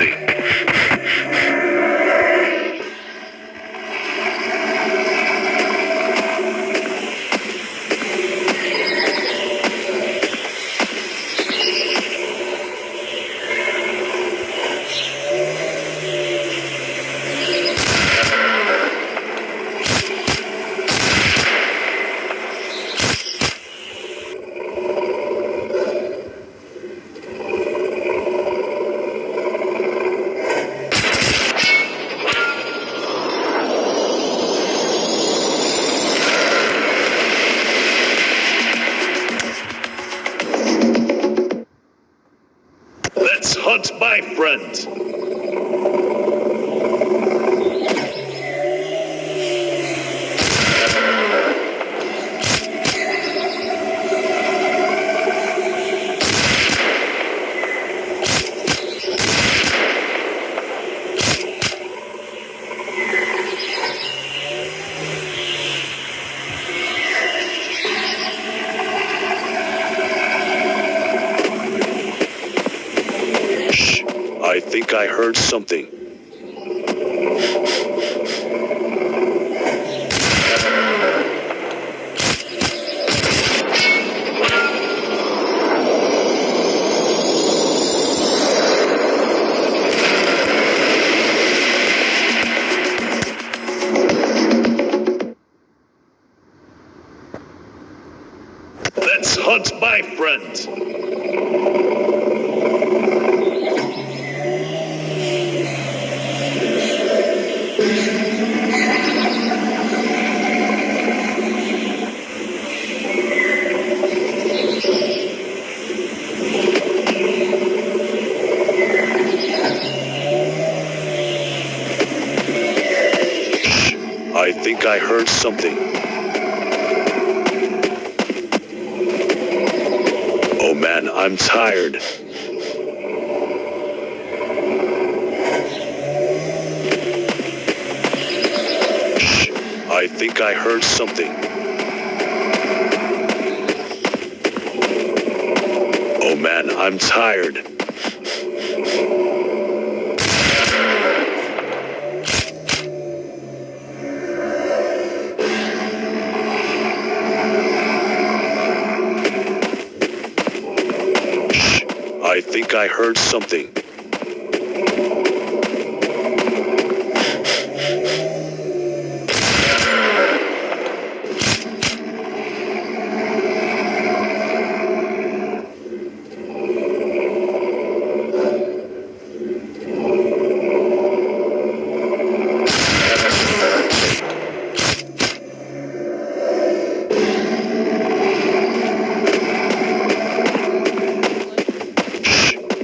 something. Let's hunt, my friend. Shh, I think I heard something. Let's hunt, my friend. I think I heard something. Oh man, I'm tired. Shh, I think I heard something. Oh man, I'm tired. I think I heard something.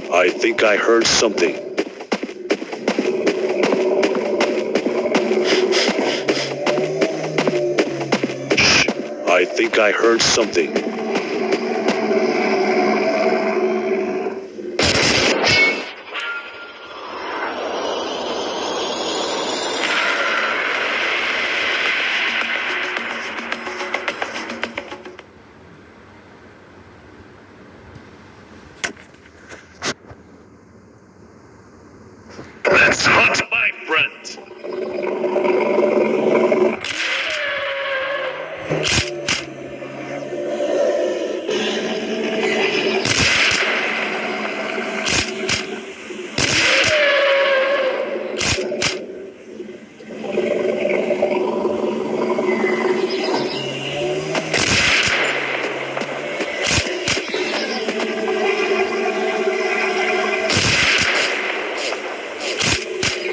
I think I heard something. Shh, I think I heard something. Let's hunt, my friend.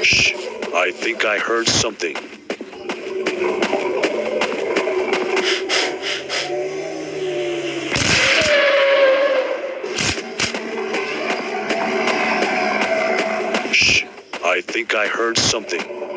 Shh, I think I heard something. Shh, I think I heard something.